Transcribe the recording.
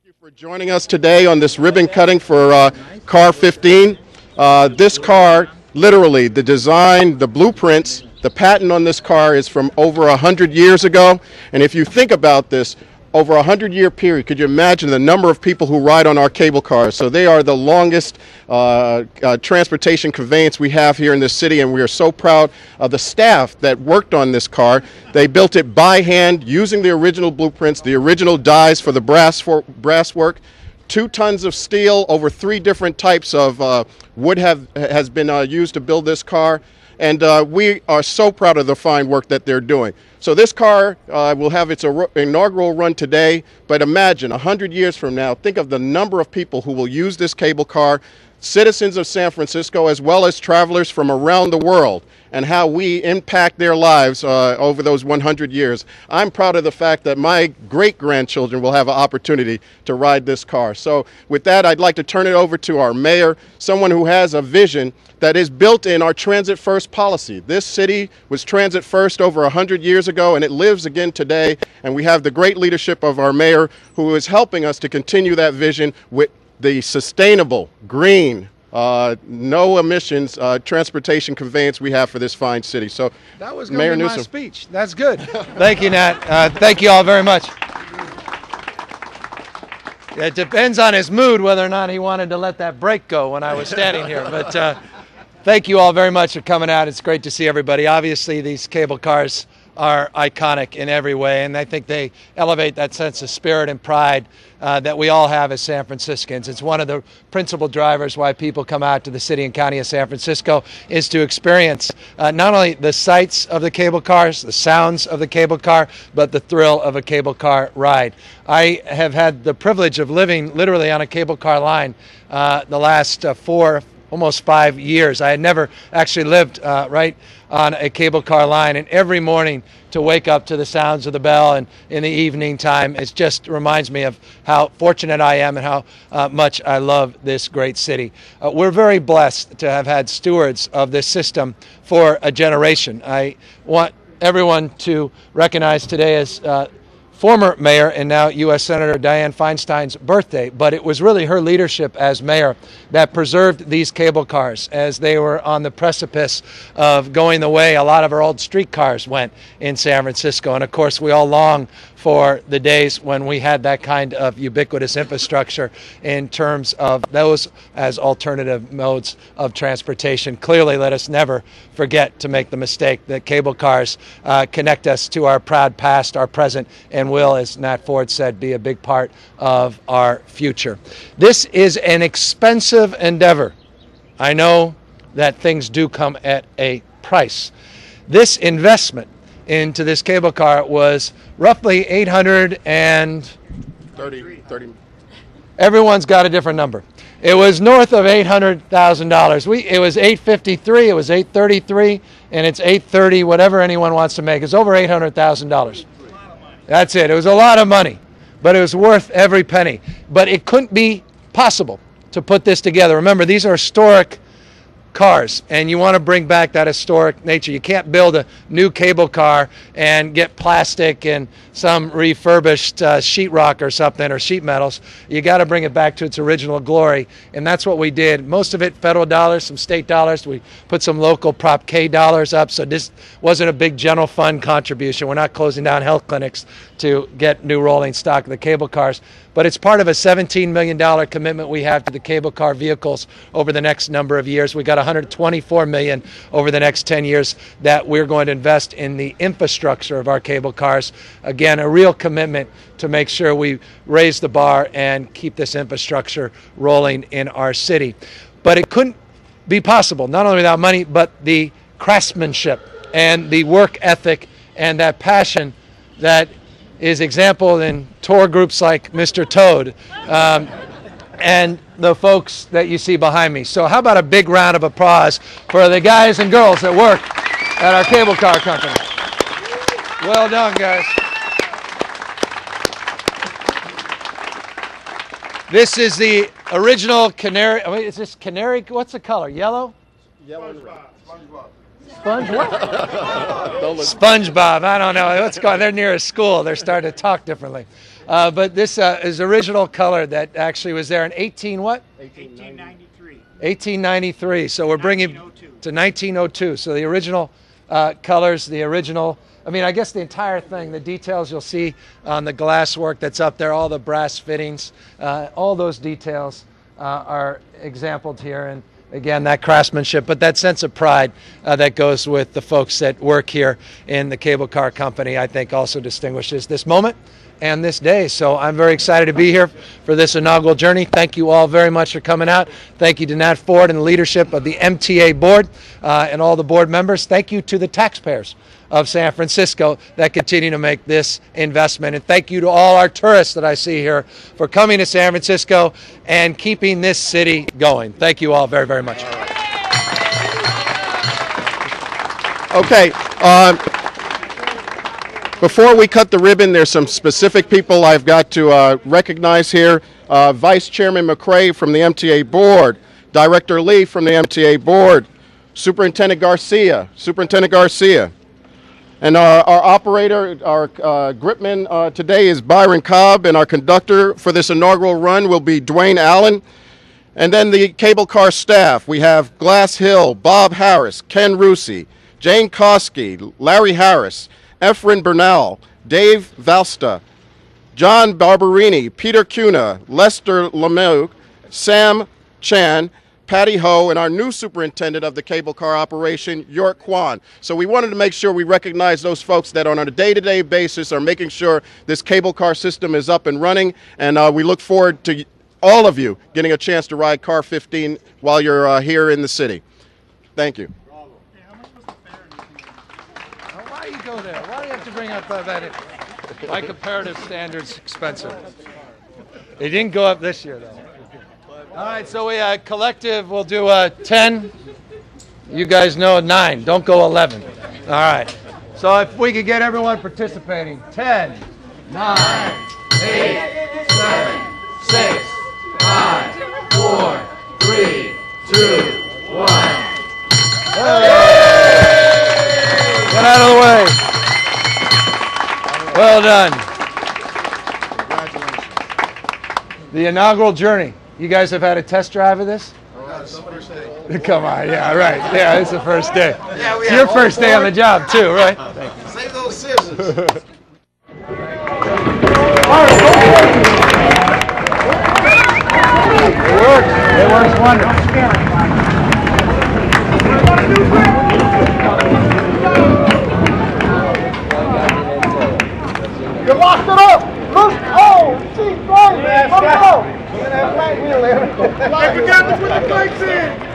you for joining us today on this ribbon cutting for Car 15. This car, literally, the design, the blueprints, the patent on this car is from over 100 years ago. And if you think about this, over a 100-year period, could you imagine the number of people who ride on our cable cars? So they are the longest transportation conveyance we have here in this city, and we are so proud of the staff that worked on this car. They built it by hand using the original blueprints, the original dies for the brass work. 2 tons of steel, over 3 different types of wood has been used to build this car. And we are so proud of the fine work that they're doing. So this car will have its inaugural run today, but imagine 100 years from now, think of the number of people who will use this cable car, citizens of San Francisco as well as travelers from around the world, and how we impact their lives over those 100 years. I'm proud of the fact that my great-grandchildren will have an opportunity to ride this car. So with that, I'd like to turn it over to our mayor, someone who has a vision that is built in our transit first policy. This city was transit first over 100 years ago, and it lives again today. And we have the great leadership of our mayor who is helping us to continue that vision with the sustainable, green, no emissions transportation conveyance we have for this fine city. So that was going to be my speech. That's good. Thank you, Nat. Thank you all very much. It depends on his mood whether or not he wanted to let that break go when I was standing here. But thank you all very much for coming out. It's great to see everybody. Obviously, these cable cars are iconic in every way, and I think they elevate that sense of spirit and pride that we all have as San Franciscans. It's one of the principal drivers why people come out to the city and county of San Francisco, is to experience not only the sights of the cable cars, the sounds of the cable car, but the thrill of a cable car ride. I have had the privilege of living literally on a cable car line the last 4, almost 5 years. I had never actually lived right on a cable car line, and every morning to wake up to the sounds of the bell and in the evening time, it just reminds me of how fortunate I am and how much I love this great city. We're very blessed to have had stewards of this system for a generation. I want everyone to recognize today as former mayor and now U.S. Senator Dianne Feinstein's birthday, but it was really her leadership as mayor that preserved these cable cars as they were on the precipice of going the way a lot of our old streetcars went in San Francisco. And of course, we all long for the days when we had that kind of ubiquitous infrastructure in terms of those as alternative modes of transportation. Clearly, let us never forget to make the mistake that cable cars connect us to our proud past, our present, and will, as Nat Ford said, be a big part of our future. This is an expensive endeavor. I know that things do come at a price. This investment into this cable car was roughly $830. Everyone's got a different number. It was north of $800,000. It was $853, it was $833, and it's $830, whatever anyone wants to make. It's over $800,000. That's it. It was a lot of money, but it was worth every penny. But it couldn't be possible to put this together. Remember, these are historic cars, and you want to bring back that historic nature. You can't build a new cable car and get plastic and some refurbished sheetrock or something, or sheet metals. You got to bring it back to its original glory, and that's what we did. Most of it federal dollars, some state dollars. We put some local Prop K dollars up, so this wasn't a big general fund contribution. We're not closing down health clinics to get new rolling stock of the cable cars, but it's part of a $17 million commitment we have to the cable car vehicles over the next number of years. We got $124 million over the next 10 years that we're going to invest in the infrastructure of our cable cars. Again, a real commitment to make sure we raise the bar and keep this infrastructure rolling in our city. But it couldn't be possible, not only without money, but the craftsmanship and the work ethic and that passion that is exampled in tour groups like Mr. Toad and the folks that you see behind me. So how about a big round of applause for the guys and girls that work at our cable car company. Well done, guys. This is the original canary. I mean, is this canary? What's the color? Yellow? Yellow and red. Sponge what? SpongeBob. I don't know. Let's go. They're near a school. They're starting to talk differently. But this is original color that actually was there in 18 what? 1893. 1893. So we're bringing to 1902. So the original colors, the original, I mean, I guess the entire thing, the details you'll see on the glass work that's up there, all the brass fittings, all those details are exampled here. And again, that craftsmanship, but that sense of pride that goes with the folks that work here in the cable car company, I think also distinguishes this moment and this day. So I'm very excited to be here for this inaugural journey. Thank you all very much for coming out. Thank you to Nat Ford and the leadership of the MTA board and all the board members. Thank you to the taxpayers of San Francisco that continue to make this investment. And thank you to all our tourists that I see here for coming to San Francisco and keeping this city going. Thank you all very, very much. Okay. Before we cut the ribbon, there's some specific people I've got to recognize here. Vice Chairman McRae from the MTA board, Director Lee from the MTA board, Superintendent Garcia. And our operator, our gripman today is Byron Cobb, and our conductor for this inaugural run will be Dwayne Allen. And then the cable car staff, we have Glass Hill, Bob Harris, Ken Rusi, Jane Koski, Larry Harris, Efren Bernal, Dave Valsta, John Barberini, Peter Cuna, Lester Lemieux, Sam Chan, Patty Ho, and our new superintendent of the cable car operation, York Kwan. So we wanted to make sure we recognize those folks that on a day-to-day basis are making sure this cable car system is up and running, and we look forward to all of you getting a chance to ride Car 15 while you're here in the city. Thank you. Why do you go there? Why do you have to bring up that? By comparative standards, expensive. It didn't go up this year, though. All right, so we collective, we'll do 10. You guys know 9. Don't go 11. All right. So if we could get everyone participating. 10, 9, 8, 7, 6, 5, 4, 3, 2, 1. Get out of the way. Well done. The inaugural journey. You guys have had a test drive of this? It's the first day. Come on, yeah, right. Yeah, it's the first day. Yeah, it's your first day on the job, too, right? Save those scissors. It works. It works wonderful. You locked it up! Look! Oh! She's right! Look! Look at that black wheel there! Like you got to put the brakes in!